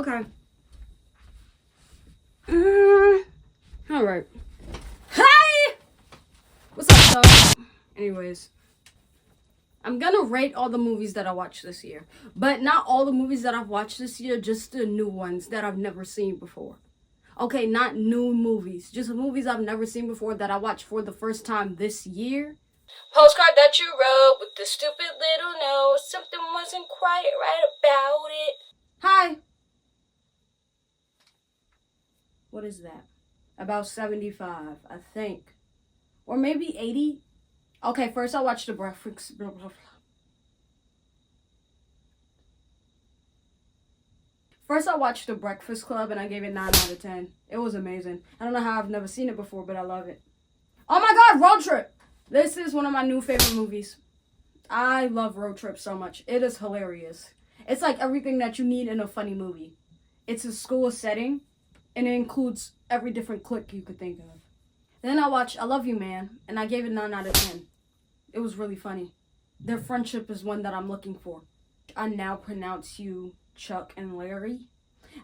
Okay. Alright. Hey! What's up, though? Anyways. I'm gonna rate all the movies that I watched this year. But not all the movies that I've watched this year, just the new ones that I've never seen before. Okay, not new movies. Just movies I've never seen before that I watched for the first time this year. Postcard that you wrote with the stupid little note. Something wasn't quite right about it. Hi. What is that? About 75, I think. Or maybe 80. Okay, first I watched The Breakfast. First I watched The Breakfast Club and I gave it 9 out of 10. It was amazing. I don't know how I've never seen it before, but I love it. Oh my god, Road Trip! This is one of my new favorite movies. I love Road Trip so much. It is hilarious. It's like everything that you need in a funny movie. It's a school setting, and it includes every different clique you could think of. Then I watched I Love You Man, and I gave it 9 out of 10. It was really funny. Their friendship is one that I'm looking for. I now pronounce you Chuck and Larry.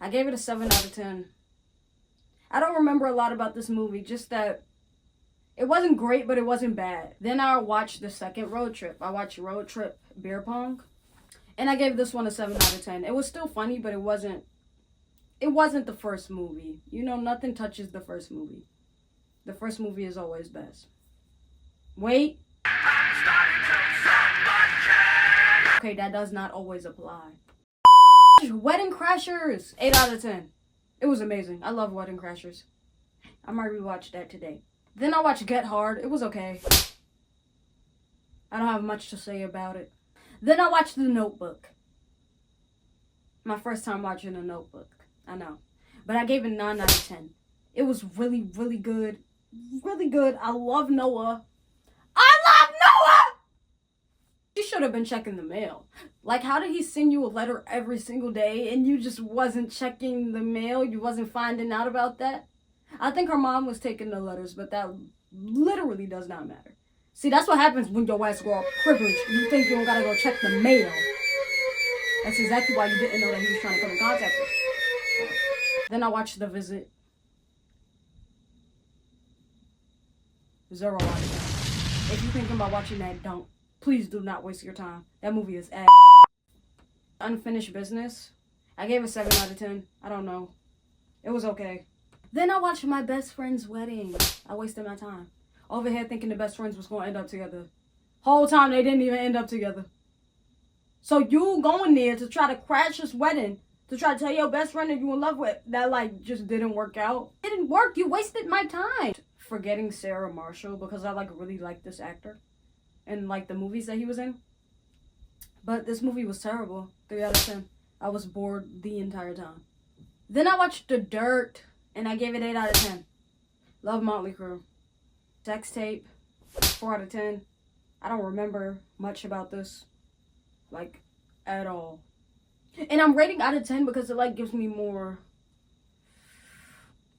I gave it a 7 out of 10. I don't remember a lot about this movie, just that it wasn't great, but it wasn't bad. Then I watched the second Road Trip. I watched Road Trip Beer Pong, and I gave this one a 7 out of 10. It was still funny, but it wasn't the first movie. You know, nothing touches the first movie. The first movie is always best. Wait. Okay, that does not always apply. Wedding Crashers, 8 out of 10. It was amazing. I love Wedding Crashers. I might rewatch that today. Then I watched Get Hard. It was okay. I don't have much to say about it. Then I watched The Notebook. My first time watching The Notebook. I know. But I gave it 9 out of 10. It was really, really good. Really good. I love Noah. I love Noah! You should have been checking the mail. Like, how did he send you a letter every single day and you just wasn't checking the mail? You wasn't finding out about that? I think her mom was taking the letters, but that literally does not matter. See, that's what happens when your ass grow up privileged. You think you don't gotta go check the mail. That's exactly why you didn't know that he was trying to come in contact with you. Then I watched The Visit. 0 out of 10. If you're thinking about watching that, don't. Please do not waste your time. That movie is ass. Unfinished Business. I gave it 7 out of 10. I don't know. It was okay. Then I watched My Best Friend's Wedding. I wasted my time. Over here thinking the best friends was going to end up together. Whole time they didn't even end up together. So you going there to try to crash this wedding, to try to tell your best friend that you in love with, that like just didn't work out. It didn't work. You wasted my time. Forgetting Sarah Marshall, because I like really like this actor and like the movies that he was in. But this movie was terrible. 3 out of 10. I was bored the entire time. Then I watched The Dirt, and I gave it 8 out of 10. Love Motley Crue. Sex Tape, 4 out of 10. I don't remember much about this, like, at all. And I'm rating out of 10 because it like gives me more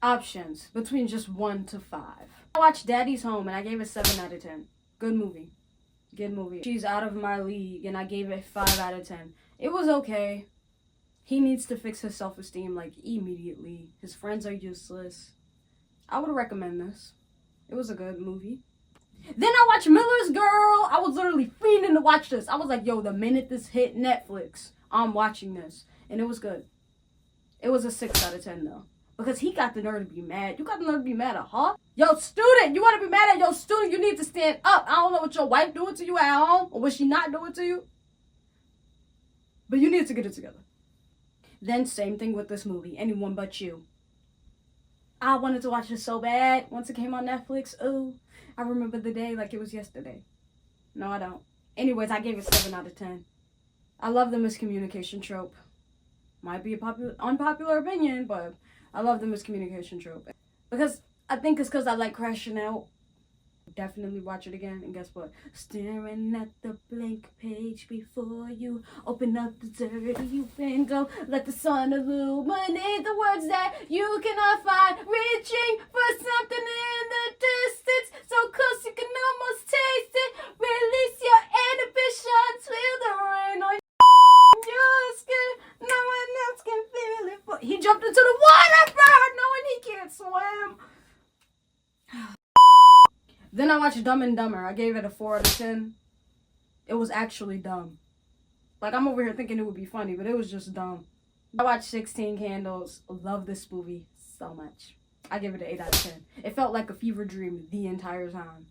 options between just 1 to 5. I watched Daddy's Home, and I gave it 7 out of 10. Good movie. Good movie. She's Out of My League, and I gave it 5 out of 10. It was okay. He needs to fix his self-esteem, like, immediately. His friends are useless. I would recommend this. It was a good movie. Then I watched Miller's Girl. I was literally fiending to watch this. I was like, yo, the minute this hit Netflix, I'm watching this. And it was good. It was a 6 out of 10, though. Because he got the nerve to be mad. You got the nerve to be mad at her? Yo, student, you want to be mad at your student, you need to stand up. I don't know what your wife doing to you at home, or what she not doing to you. But you need to get it together. Then same thing with this movie, Anyone But You. I wanted to watch it so bad once it came on Netflix. Ooh, I remember the day like it was yesterday. No, I don't. Anyways, I gave it 7 out of 10. I love the miscommunication trope. Might be a unpopular opinion, but I love the miscommunication trope. Because I think it's because I like crashing out. Definitely watch it again, and guess what? Staring at the blank page before you. Open up the dirty window. Let the sun illuminate the words that you cannot find. Reaching for something in the distance, so close you can almost taste it. Release your inhibitions, feel the rain on your skin. No one else can feel it for He jumped into the water, bro, knowing he can't swim. Then I watched Dumb and Dumber. I gave it a 4 out of 10. It was actually dumb. Like, I'm over here thinking it would be funny, but it was just dumb. I watched 16 Candles. Love this movie so much. I give it an 8 out of 10. It felt like a fever dream the entire time.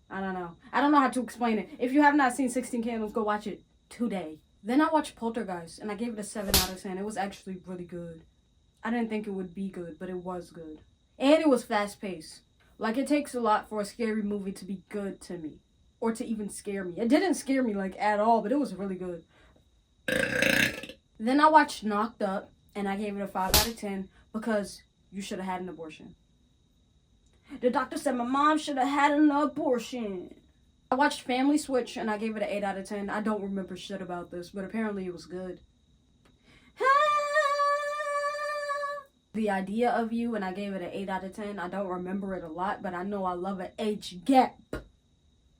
I don't know. I don't know how to explain it. If you have not seen 16 Candles, go watch it today. Then I watched Poltergeist, and I gave it a 7 out of 10. It was actually really good. I didn't think it would be good, but it was good. And it was fast-paced. Like, it takes a lot for a scary movie to be good to me. Or to even scare me. It didn't scare me, like, at all, but it was really good. Then I watched Knocked Up, and I gave it a 5 out of 10 because you should have had an abortion. The doctor said my mom should have had an abortion. I watched Family Switch, and I gave it an 8 out of 10. I don't remember shit about this, but apparently it was good. The Idea of You, and I gave it an 8 out of 10. I don't remember it a lot, but I know I love an age gap.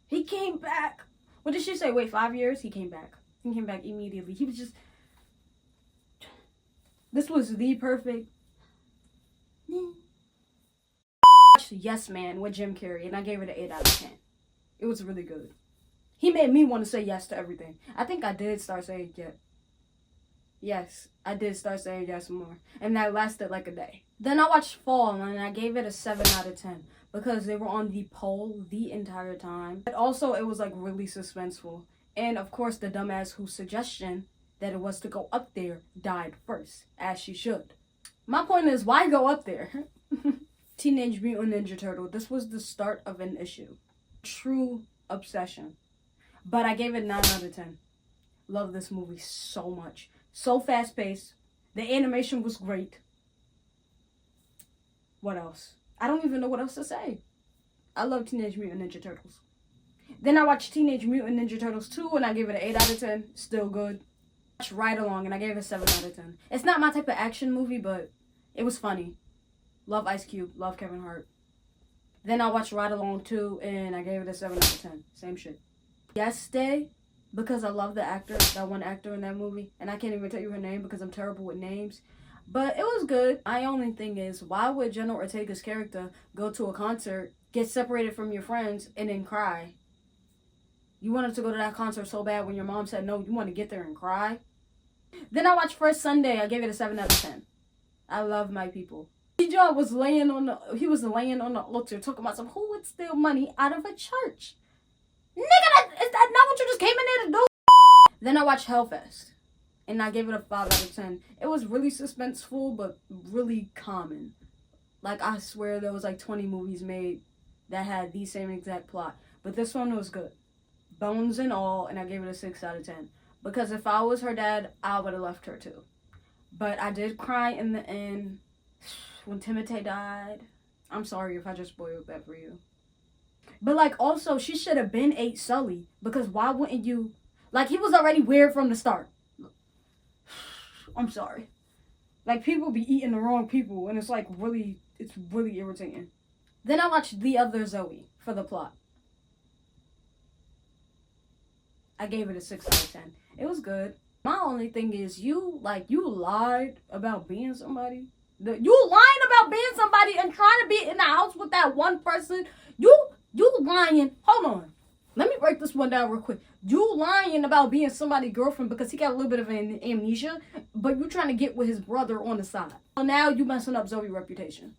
He came back. What did she say? Wait, 5 years? He came back. He came back immediately. He was just... This was the perfect... Yes Man with Jim Carrey, and I gave it an 8 out of 10. It was really good. He made me want to say yes to everything. I think I did start saying yes. Yes, I did start saying yes more. And that lasted like a day. Then I watched Fall, and I gave it a 7 out of 10. Because they were on the pole the entire time. But also, it was like really suspenseful. And of course, the dumbass whose suggestion that it was to go up there died first. As she should. My point is, why go up there? Teenage Mutant Ninja Turtle. This was the start of an issue. True obsession. But I gave it 9 out of 10. Love this movie so much. So fast-paced. The animation was great. What else? I don't even know what else to say. I love Teenage Mutant Ninja Turtles. Then I watched Teenage Mutant Ninja Turtles 2, and I gave it an 8 out of 10. Still good. I watched Ride Along, and I gave it a 7 out of 10. It's not my type of action movie, but it was funny. Love Ice Cube. Love Kevin Hart. Then I watched Ride Along 2, and I gave it a 7 out of 10. Same shit. Yes Day, because I love the actor, that one actor in that movie. And I can't even tell you her name because I'm terrible with names. But it was good. My only thing is, why would Jenna Ortega's character go to a concert, get separated from your friends, and then cry? You wanted to go to that concert so bad when your mom said no, you want to get there and cry? Then I watched First Sunday. I gave it a 7 out of 10. I love my people. John was laying on the altar talking about who would steal money out of a church. Nigga, is that not what you just came in there to do? Then I watched Hellfest. And I gave it a 5 out of 10. It was really suspenseful, but really common. Like, I swear there was like 20 movies made that had the same exact plot. But this one was good. Bones and all, and I gave it a 6 out of 10. Because if I was her dad, I would have left her too. But I did cry in the end when Timothée died. I'm sorry if I just spoiled that for you. But like, also, she should have been ate Sully. Because why wouldn't you... Like, he was already weird from the start. I'm sorry. Like, people be eating the wrong people, and it's like really irritating. Then I watched The Other Zoe for the plot. I gave it a 6 out of 10. It was good. My only thing is, you lied about being somebody. You lying about being somebody and trying to be in the house with that one person. You lying. Hold on. Let me break this one down real quick. You lying about being somebody's girlfriend because he got a little bit of an amnesia, but you trying to get with his brother on the side. So now you messing up Zoe's reputation.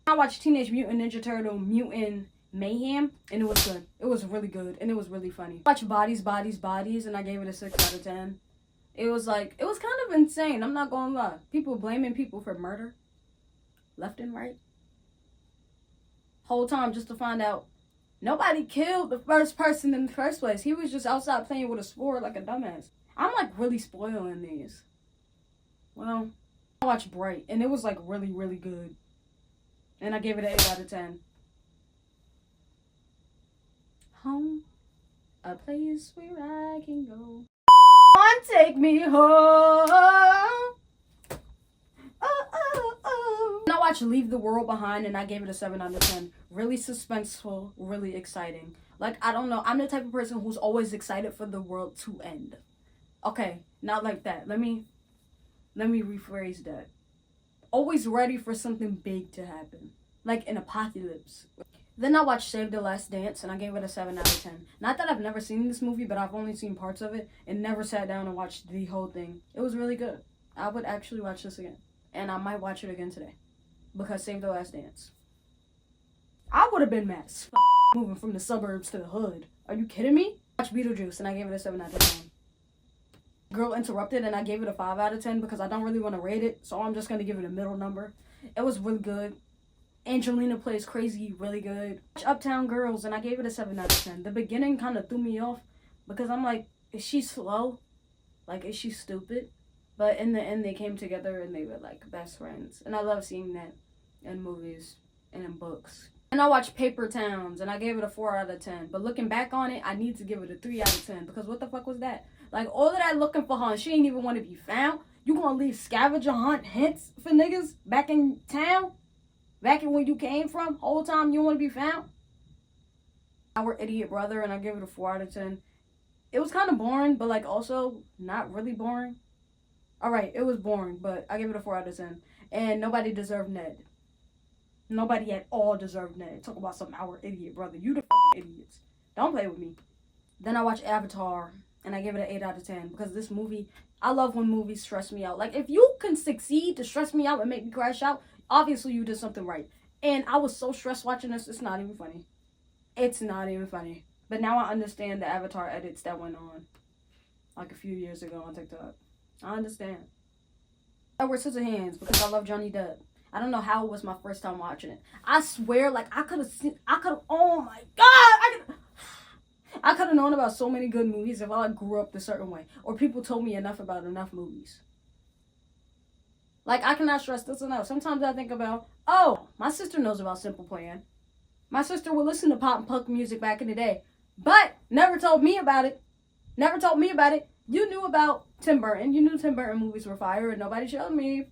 I watched Teenage Mutant Ninja Turtle Mutant Mayhem, and it was good. It was really good, and it was really funny. I watched Bodies, and I gave it a 6 out of 10. It was kind of insane. I'm not gonna lie. People blaming people for murder. Left and right. Whole time just to find out nobody killed the first person in the first place. He was just outside playing with a sword like a dumbass. I'm like really spoiling these. Well, I watched Bright, and it was like really, really good. And I gave it an 8 out of 10. Home, a place where I can go. Take me home. Oh, oh, oh. And I watched Leave the World Behind, and I gave it a 7 out of 10. Really suspenseful, really exciting. Like, I don't know. I'm the type of person who's always excited for the world to end. Okay, not like that. Let me rephrase that. Always ready for something big to happen, like an apocalypse. Then I watched Save the Last Dance, and I gave it a 7 out of 10. Not that I've never seen this movie, but I've only seen parts of it and never sat down and watched the whole thing. It was really good. I would actually watch this again, and I might watch it again today, because Save the Last Dance. I would have been mad as fuck moving from the suburbs to the hood. Are you kidding me? I watched Beetlejuice, and I gave it a 7 out of 10. Girl Interrupted, and I gave it a 5 out of 10 because I don't really want to rate it, so I'm just going to give it a middle number. It was really good. Angelina plays crazy, really good. Uptown Girls, and I gave it a 7 out of 10. The beginning kind of threw me off because I'm like, is she slow? Like, is she stupid? But in the end, they came together and they were like best friends. And I love seeing that in movies and in books. And I watched Paper Towns, and I gave it a 4 out of 10. But looking back on it, I need to give it a 3 out of 10 because what the fuck was that? Like, all of that looking for her, and she ain't even want to be found. You gonna leave scavenger hunt hints for niggas back in town? Back in where you came from? Whole time you want to be found? Our Idiot Brother, and I give it a 4 out of 10. It was kind of boring, but like also not really boring. Alright, it was boring, but I give it a 4 out of 10. And nobody deserved Ned. Nobody at all deserved Ned. Talk about some Our Idiot Brother. You the fucking idiots. Don't play with me. Then I watched Avatar, and I give it an 8 out of 10 because this movie, I love when movies stress me out. Like, if you can succeed to stress me out and make me crash out, obviously you did something right. And I was so stressed watching this, it's not even funny. It's not even funny. But now I understand the Avatar edits that went on like a few years ago on TikTok. I understand. Edward Scissorhands because I love Johnny Depp. I don't know how it was my first time watching it. I swear, like, oh my God, I could have known about so many good movies if I like grew up a certain way. Or people told me enough about enough movies. Like, I cannot stress this enough. Sometimes I think about, oh, my sister knows about Simple Plan. My sister would listen to pop and punk music back in the day. But never told me about it. Never told me about it. You knew about Tim Burton. You knew Tim Burton movies were fire and nobody showed me.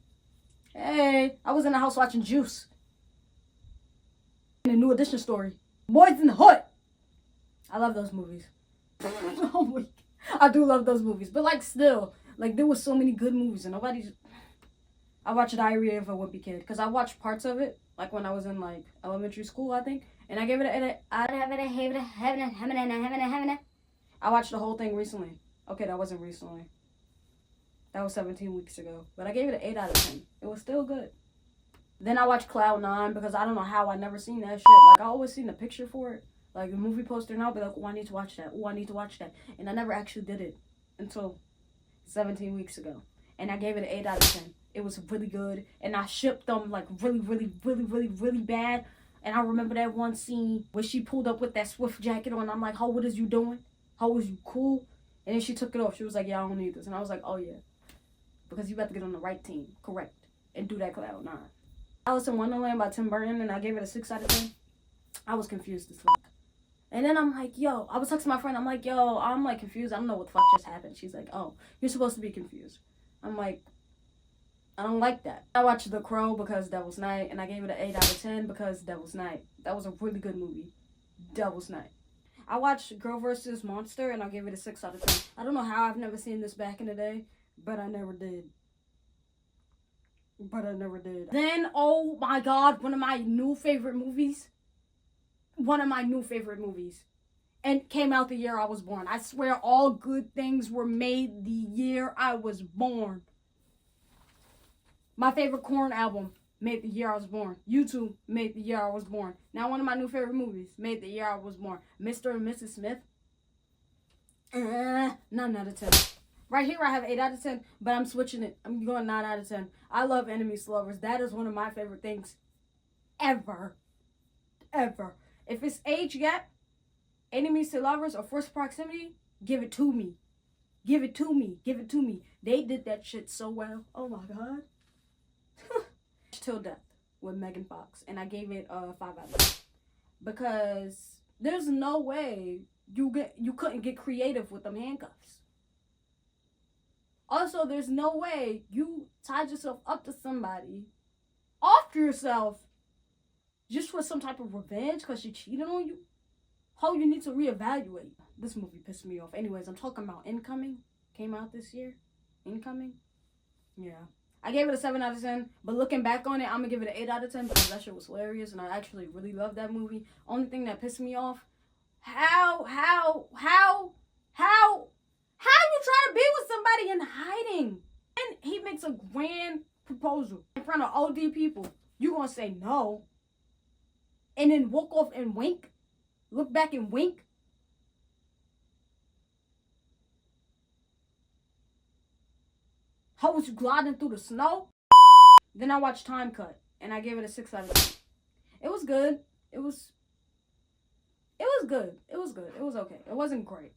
Hey, I was in the house watching Juice. And the New Edition story. Boys in the Hood. I love those movies. Oh my, I do love those movies. But like still, like there was so many good movies and nobody's. I watched Diary of a Wimpy Kid because I watched parts of it like when I was in like elementary school, I think, and I gave it I watched the whole thing recently. Okay, that wasn't recently. That was 17 weeks ago. But I gave it an 8 out of 10. It was still good. Then I watched Cloud 9 because I don't know how I never seen that shit. Like I always seen the picture for it. Like the movie poster and I'll be like, oh, I need to watch that. Oh, I need to watch that. And I never actually did it until 17 weeks ago. And I gave it an 8 out of 10. It was really good. And I shipped them like really bad. And I remember that one scene where she pulled up with that Swift jacket on. I'm like, what is you doing? How was you cool? And then she took it off. She was like, yeah, I don't need this. And I was like, oh yeah. Because you got to get on the right team. Correct. And do that Cloud 9. Alice in Wonderland by Tim Burton. And I gave it a 6 out of 10. I was confused as fuck. And then I'm like, yo, I was texting my friend. I'm like, yo, I'm like confused. I don't know what the fuck just happened. She's like, oh, you're supposed to be confused. I'm like, I don't like that. I watched The Crow because Devil's Night. And I gave it an 8 out of 10 because Devil's Night. That was a really good movie. Devil's Night. I watched Girl vs. Monster and I gave it a 6 out of 10. I don't know how I've never seen this back in the day. But I never did. Then, oh my God, one of my new favorite movies. And came out the year I was born. I swear all good things were made the year I was born. My favorite Korn album made the year I was born. YouTube made the year I was born. Now one of my new favorite movies made the year I was born. Mr. and Mrs. Smith. 9 out of 10. Right here I have 8 out of 10, but I'm switching it. I'm going 9 out of 10. I love enemies to lovers. That is one of my favorite things ever. If it's age gap, enemies to lovers, or forced proximity, give it to me. Give it to me. They did that shit so well. Oh my God. Till Death with Megan Fox, and I gave it a 5 out of 10 because there's no way you couldn't get creative with them handcuffs. Also, there's no way you tied yourself up to somebody off yourself just for some type of revenge because she cheated on you. How you need to reevaluate. This movie pissed me off. Anyways, I'm talking about Incoming. Came out this year. Incoming. Yeah. I gave it a 7 out of 10, but looking back on it, I'm gonna give it an 8 out of 10 because that shit was hilarious and I actually really loved that movie. Only thing that pissed me off, how you try to be with somebody in hiding? And he makes a grand proposal in front of OD people. You gonna say no and then walk off and wink? Look back and wink? How was you gliding through the snow? Then I watched Time Cut and I gave it a 6 out of 10. It was good. It was good. It was good. It was okay. It wasn't great.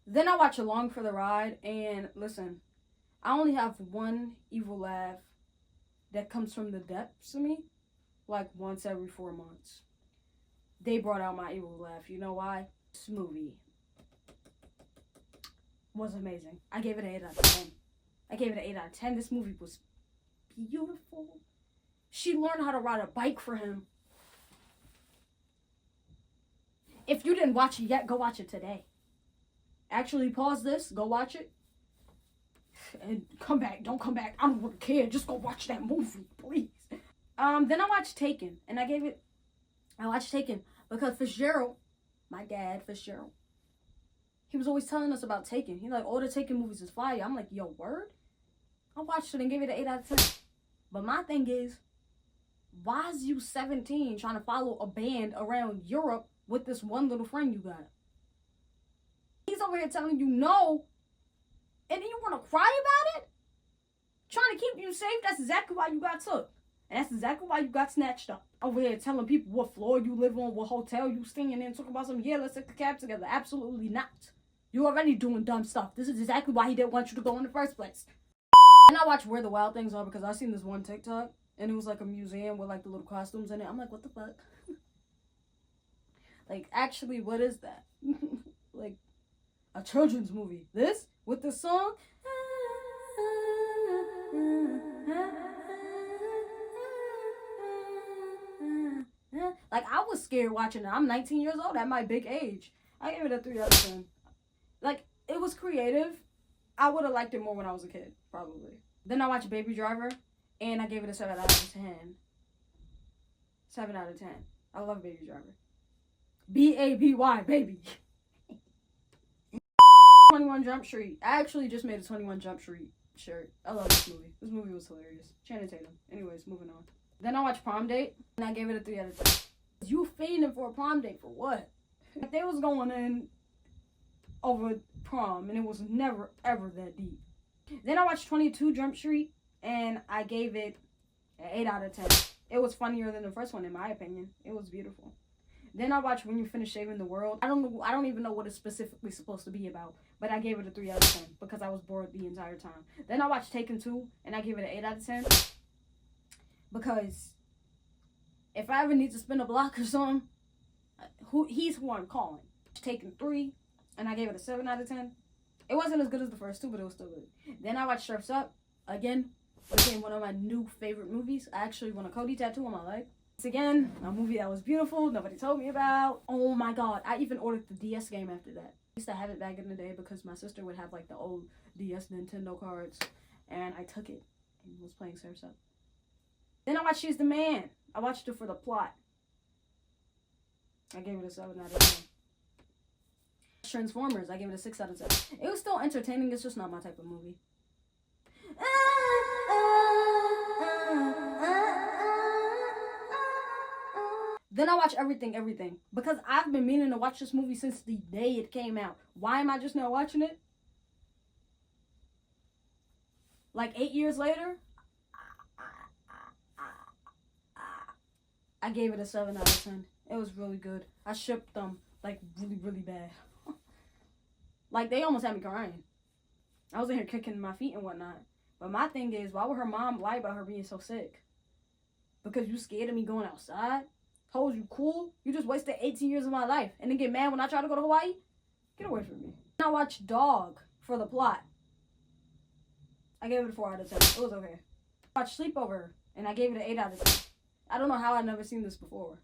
Then I watched Along for the Ride, and listen, I only have one evil laugh that comes from the depths of me, like once every 4 months. They brought out my evil laugh. You know why? This movie was amazing. I gave it an 8 out of 10. I gave it an 8 out of 10. This movie was beautiful. She learned how to ride a bike for him. If you didn't watch it yet, go watch it today. Actually, pause this, go watch it, and come back. Don't come back. I don't really care. Just go watch that movie, please. Then I watched Taken, and I watched Taken because Fitzgerald, my dad, Fitzgerald, he was always telling us about Taken. He like, all the Taken movies is fire. I'm like, yo, word? I watched it and gave it an 8 out of 10. But my thing is, why is you 17 trying to follow a band around Europe with this one little friend you got? He's over here telling you no, and then you want to cry about it? Trying to keep you safe? That's exactly why you got took. And that's exactly why you got snatched up. Over here telling people what floor you live on, what hotel you staying in, talking about some, yeah, let's take a cab together. Absolutely not. You're already doing dumb stuff. This is exactly why he didn't want you to go in the first place. And I watched Where the Wild Things Are because I seen this one TikTok, and it was like a museum with like the little costumes in it. I'm like, what the fuck? Like, actually, what is that? Like, a children's movie. This? With the song? Like, I was scared watching it. I'm 19 years old at my big age. I gave it a 3 out of 10. Like, it was creative. I would have liked it more when I was a kid, probably. Then I watched Baby Driver, and I gave it a 7 out of 10. 7 out of 10. I love Baby Driver. B-A-B-Y, baby. 21 Jump Street. I actually just made a 21 Jump Street shirt. I love this movie. This movie was hilarious. Channing Tatum. Anyways, moving on. Then I watched Prom Date, and I gave it a 3 out of 10. You fiending for a prom date for what? They was going in over prom, and it was never, ever that deep. Then I watched 22 Jump Street, and I gave it an 8 out of 10. It was funnier than the first one, in my opinion. It was beautiful. Then I watched When You Finish Saving the World. I don't even know what it's specifically supposed to be about, but I gave it a 3 out of 10 because I was bored the entire time. Then I watched Taken 2, and I gave it an 8 out of 10 because if I ever need to spin a block or something, he's who I'm calling. Taken 3, and I gave it a 7 out of 10. It wasn't as good as the first two, but it was still good. Then I watched Surf's Up. Again, became one of my new favorite movies. I actually want a Cody tattoo on my leg. It's again a movie that was beautiful. Nobody told me about. Oh my god. I even ordered the DS game after that. I used to have it back in the day because my sister would have like the old DS Nintendo cards. And I took it and was playing Surf's Up. Then I watched She's the Man. I watched it for the plot. I gave it a 7 out of 10. Transformers, I gave it a 6 out of 10. It was still entertaining, it's just not my type of movie. Then I watch Everything, because I've been meaning to watch this movie since the day it came out. Why am I just now watching it? Like 8 years later, I gave it a 7 out of 10. It was really good. I shipped them like really, really bad. Like, they almost had me crying. I was in here kicking my feet and whatnot. But my thing is, why would her mom lie about her being so sick? Because you scared of me going outside? Told you cool? You just wasted 18 years of my life. And then get mad when I try to go to Hawaii? Get away from me. I watched Dog for the plot. I gave it a 4 out of 10. It was okay. I watched Sleepover, and I gave it an 8 out of 10. I don't know how I've never seen this before.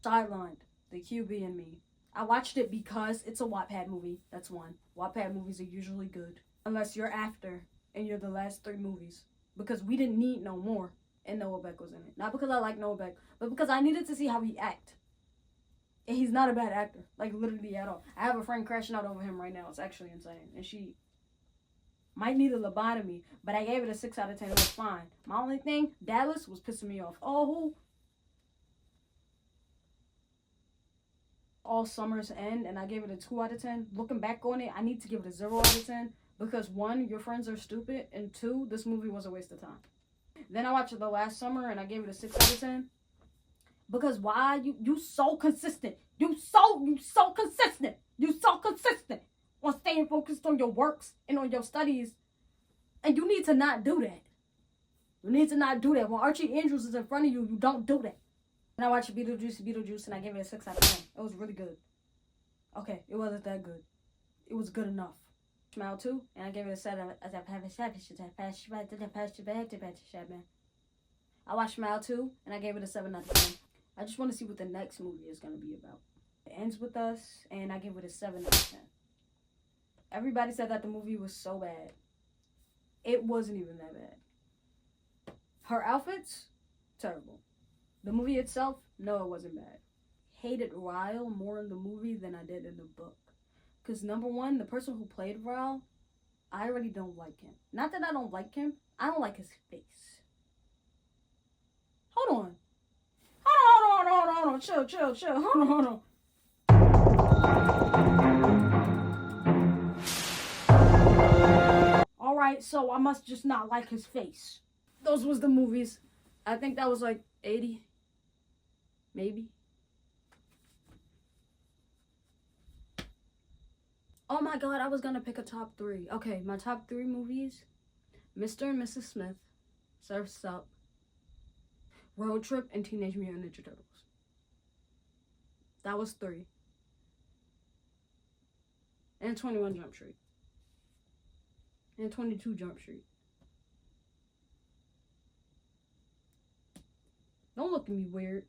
Sidelined, The QB and Me. I watched it because it's a Wattpad movie. That's one. Wattpad movies are usually good. Unless you're after and you're the last 3 movies. because we didn't need no more. And Noah Beck was in it. Not because I like Noah Beck, but because I needed to see how he act. And he's not a bad actor, like literally at all. I have a friend crashing out over him right now. It's actually insane. And she might need a lobotomy, but I gave it a 6 out of 10. It was fine. My only thing, Dallas was pissing me off. Oh, who? All Summer's End, and I gave it a 2 out of 10. Looking back on it, I need to give it a 0 out of 10 because 1, your friends are stupid, and 2, this movie was a waste of time. Then I watched The Last Summer, and I gave it a 6 out of 10 because why? You so consistent. You so consistent. You so consistent on staying focused on your works and on your studies, and you need to not do that. You need to not do that. When Archie Andrews is in front of you, you don't do that. And I watched Beetlejuice, and I gave it a 6 out of 10. It was really good. Okay, it wasn't that good. It was good enough. Smile 2, and I gave it a 7. I watched Smile 2, and I gave it a 7 out of 10. I just want to see what the next movie is going to be about. It ends with us, and I give it a 7 out of 10. Everybody said that the movie was so bad. It wasn't even that bad. Her outfits, terrible. The movie itself, no, it wasn't bad. Hated Ryle more in the movie than I did in the book. Because number one, the person who played Ryle, I already don't like him. Not that I don't like him, I don't like his face. Hold on. Hold on. Chill. Hold on. Alright, so I must just not like his face. Those was the movies. I think that was like 80. Maybe. Oh my god, I was gonna pick a top 3. Okay, my top 3 movies. Mr. and Mrs. Smith, Surf's Up, Road Trip, and Teenage Mutant Ninja Turtles. That was 3. And 21 Jump Street. And 22 Jump Street. Don't look at me weird.